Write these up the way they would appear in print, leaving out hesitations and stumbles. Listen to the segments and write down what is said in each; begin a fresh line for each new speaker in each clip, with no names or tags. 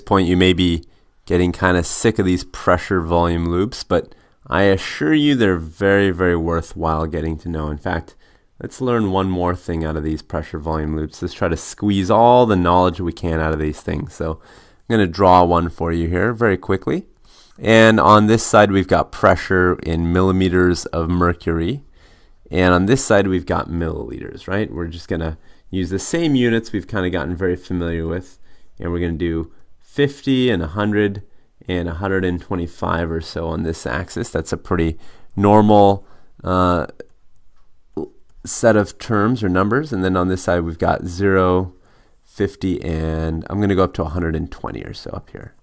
point you may be getting kind of sick of these pressure volume loops, but I assure you they're very, very worthwhile getting to know. In fact, let's learn one more thing out of these pressure volume loops. Let's try to squeeze all the knowledge we can out of these things. So I'm going to draw one for you here very quickly. And on this side we've got pressure in millimeters of mercury. And on this side we've got milliliters, right? We're just going to use the same units we've kind of gotten very familiar with. And we're going to do 50 and 100 and 125 or so on this axis. That's a pretty normal set of terms or numbers. And then on this side we've got 0, 50, and I'm going to go up to 120 or so up here.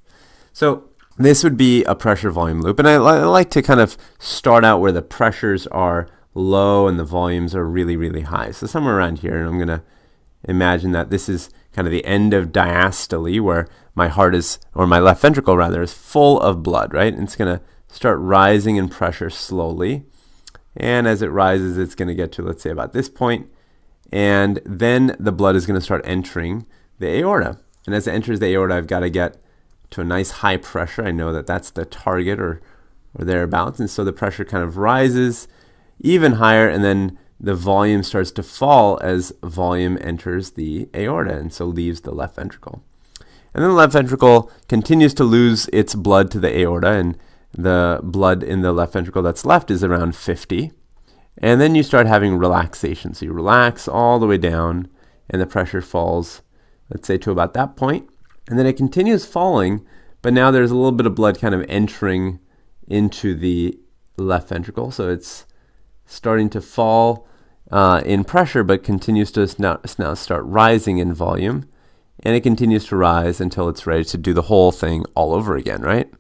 So this would be a pressure volume loop. And I like to kind of start out where the pressures are low and the volumes are really, really high. So somewhere around here, and I'm going to imagine that this is kind of the end of diastole, where my heart is, or my left ventricle rather, is full of blood, right? And it's going to start rising in pressure slowly. And as it rises, it's going to get to, let's say, about this point. And then the blood is going to start entering the aorta. And as it enters the aorta, I've got to get to a nice high pressure. I know that that's the target or thereabouts. And so the pressure kind of rises even higher, and then the volume starts to fall as volume enters the aorta, and so leaves the left ventricle. And then the left ventricle continues to lose its blood to the aorta, and the blood in the left ventricle that's left is around 50. And then you start having relaxation. So you relax all the way down, and the pressure falls, let's say, to about that point. And then it continues falling, but now there's a little bit of blood kind of entering into the left ventricle. So it's starting to fall in pressure, but continues to now start rising in volume. And it continues to rise until it's ready to do the whole thing all over again, right?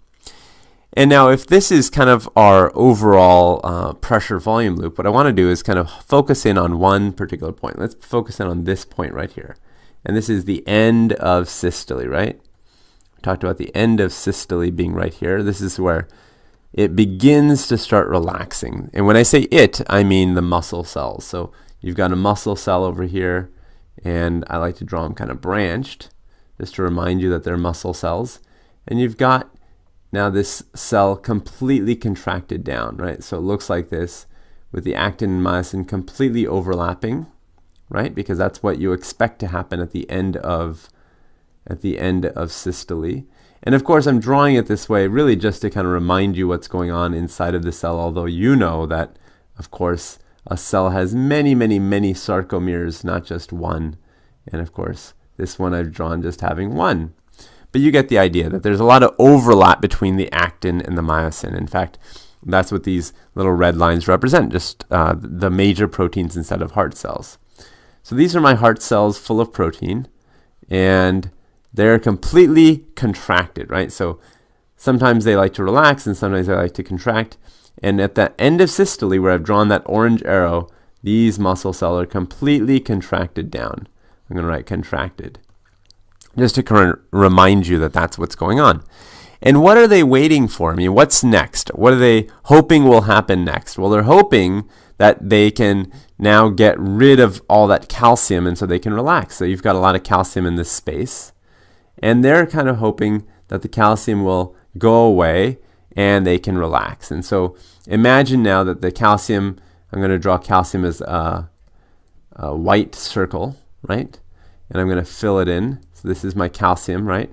And now if this is kind of our overall pressure volume loop, what I want to do is kind of focus in on one particular point. Let's focus in on this point right here. And this is the end of systole, right? We talked about the end of systole being right here. This is where it begins to start relaxing. And when I say it, I mean the muscle cells. So you've got a muscle cell over here, and I like to draw them kind of branched, just to remind you that they're muscle cells. And you've got now this cell completely contracted down, right? So it looks like this, with the actin and myosin completely overlapping, right? Because that's what you expect to happen at the end of systole. And of course, I'm drawing it this way really just to kind of remind you what's going on inside of the cell, although you know that, of course, a cell has many, many, many sarcomeres, not just one. And of course, this one I've drawn just having one. But you get the idea that there's a lot of overlap between the actin and the myosin. In fact, that's what these little red lines represent, just the major proteins inside of heart cells. So these are my heart cells full of protein, and they're completely contracted, right? So sometimes they like to relax and sometimes they like to contract. And at the end of systole, where I've drawn that orange arrow, these muscle cells are completely contracted down. I'm going to write contracted, just to remind you that that's what's going on. And what are they waiting for? I mean, what's next? What are they hoping will happen next? Well, they're hoping that they can now get rid of all that calcium, and so they can relax. So you've got a lot of calcium in this space. And they're kind of hoping that the calcium will go away and they can relax. And so imagine now that the calcium, I'm going to draw calcium as a white circle, right? And I'm going to fill it in. So this is my calcium, right?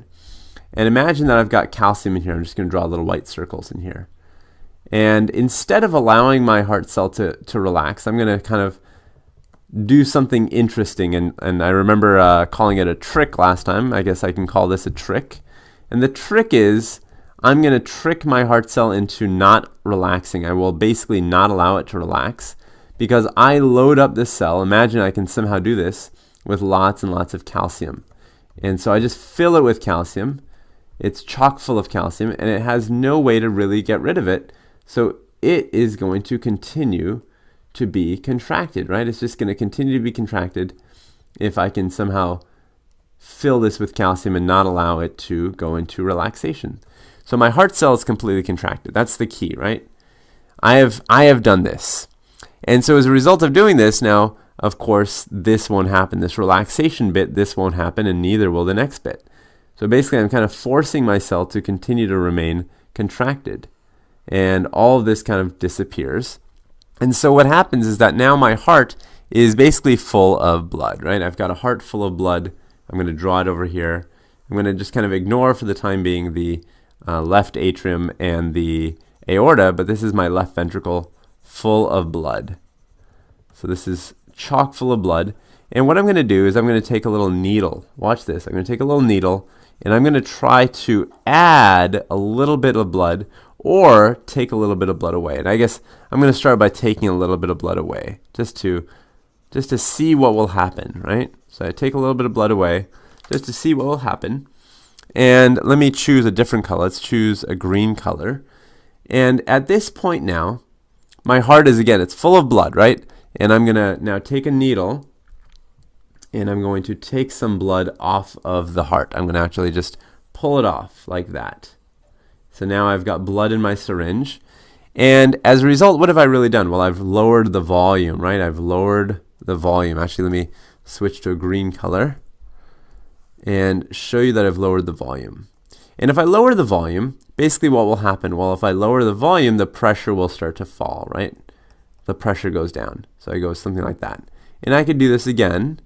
And imagine that I've got calcium in here. I'm just going to draw little white circles in here. And instead of allowing my heart cell to relax, I'm going to kind of do something interesting. And I remember calling it a trick last time. I guess I can call this a trick. And the trick is I'm going to trick my heart cell into not relaxing. I will basically not allow it to relax because I load up this cell. Imagine I can somehow do this with lots and lots of calcium. And so I just fill it with calcium. It's chock full of calcium, and it has no way to really get rid of it. So it is going to continue to be contracted, right? It's just going to continue to be contracted if I can somehow fill this with calcium and not allow it to go into relaxation. So my heart cell is completely contracted. That's the key, right? I have done this. And so as a result of doing this, now, of course, this won't happen. This relaxation bit, this won't happen, and neither will the next bit. So basically I'm kind of forcing my cell to continue to remain contracted. And all of this kind of disappears. And so what happens is that now my heart is basically full of blood, right? I've got a heart full of blood. I'm going to draw it over here. I'm going to just kind of ignore for the time being the left atrium and the aorta, but this is my left ventricle full of blood. So this is chock full of blood. And what I'm going to do is I'm going to take a little needle. Watch this. I'm going to take a little needle and I'm going to try to add a little bit of blood or take a little bit of blood away. And I guess I'm going to start by taking a little bit of blood away just to see what will happen, right? So I take a little bit of blood away just to see what will happen. And let me choose a different color. Let's choose a green color. And at this point now, my heart is, again, it's full of blood, right? And I'm going to now take a needle and I'm going to take some blood off of the heart. I'm going to actually just pull it off like that. So now I've got blood in my syringe. And as a result, what have I really done? Well, I've lowered the volume, right? I've lowered the volume. Actually, let me switch to a green color and show you that I've lowered the volume. And if I lower the volume, basically what will happen? Well, if I lower the volume, the pressure will start to fall, right? The pressure goes down. So I go something like that. And I could do this again,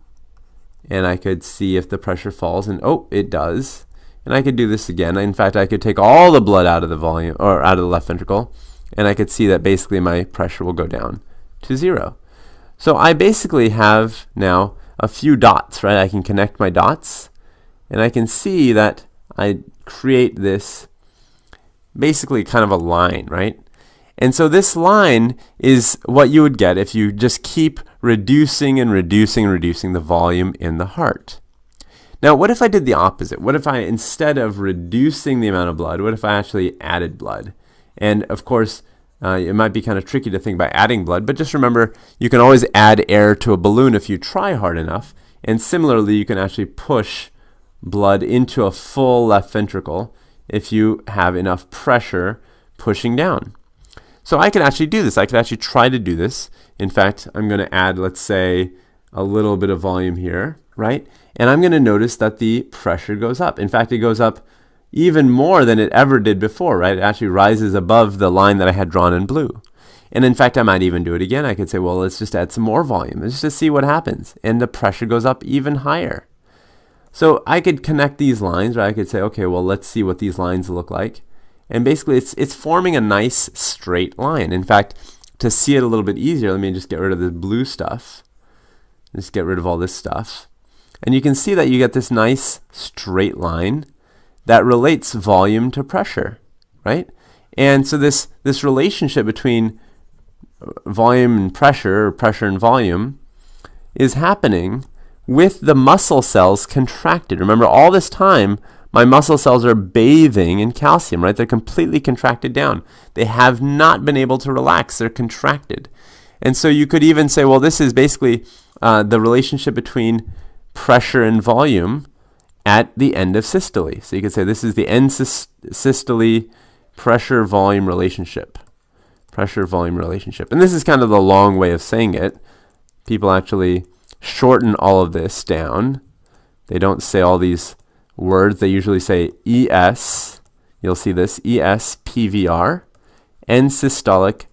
and I could see if the pressure falls, and oh, it does. And I could do this again. In fact, I could take all the blood out of the volume, or out of the left ventricle, and I could see that basically my pressure will go down to 0. So I basically have now a few dots, right? I can connect my dots, and I can see that I create this basically kind of a line, right? And so this line is what you would get if you just keep reducing and reducing and reducing the volume in the heart. Now, what if I did the opposite? What if I, instead of reducing the amount of blood, what if I actually added blood? And of course, it might be kind of tricky to think about adding blood, but just remember, you can always add air to a balloon if you try hard enough. And similarly, you can actually push blood into a full left ventricle if you have enough pressure pushing down. So I could actually do this. I could actually try to do this. In fact, I'm going to add, let's say, a little bit of volume here, right? And I'm going to notice that the pressure goes up. In fact, it goes up even more than it ever did before, right? It actually rises above the line that I had drawn in blue. And in fact, I might even do it again. I could say, well, let's just add some more volume. Let's just see what happens. And the pressure goes up even higher. So I could connect these lines, or I could say, okay, well, let's see what these lines look like. And basically, it's forming a nice straight line. In fact, to see it a little bit easier, let me just get rid of the blue stuff. Just get rid of all this stuff. And you can see that you get this nice straight line that relates volume to pressure, right? And so this relationship between volume and pressure, or pressure and volume, is happening with the muscle cells contracted. Remember, all this time, my muscle cells are bathing in calcium, right? They're completely contracted down. They have not been able to relax. They're contracted. And so you could even say, well, this is basically the relationship between pressure and volume at the end of systole. So you could say this is the end systole pressure-volume relationship. Pressure-volume relationship. And this is kind of the long way of saying it. People actually shorten all of this down. They don't say all these words. They usually say ES. You'll see this, ES PVR, end systolic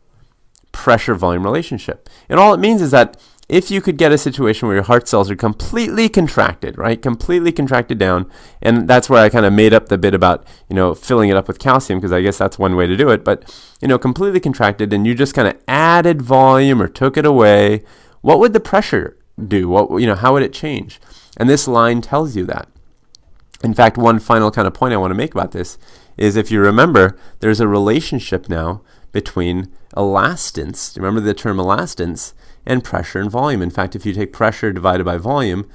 pressure-volume relationship. And all it means is that if you could get a situation where your heart cells are completely contracted, right? Completely contracted down, and that's where I kind of made up the bit about, filling it up with calcium, because I guess that's one way to do it, but, completely contracted, and you just kind of added volume or took it away, what would the pressure do? How would it change? And this line tells you that. In fact, one final kind of point I want to make about this is, if you remember, there's a relationship now between elastance, remember the term elastance, and pressure and volume. In fact, if you take pressure divided by volume,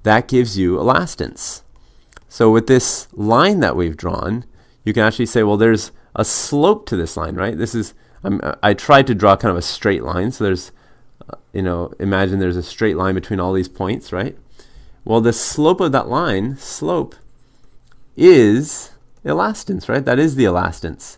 that gives you elastance. So with this line that we've drawn, you can actually say, well, there's a slope to this line, right? This is, I tried to draw kind of a straight line. So there's, imagine there's a straight line between all these points, right? Well, the slope of that line, slope, is elastance, right? That is the elastance.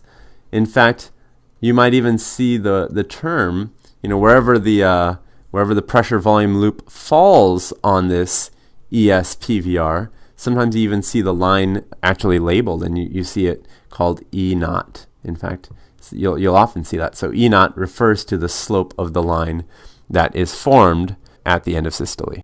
In fact, you might even see the term, wherever the pressure volume loop falls on this ES PVR, Sometimes you even see the line actually labeled, and you see it called E naught. In fact, you'll often see that. So E naught refers to the slope of the line that is formed at the end of systole.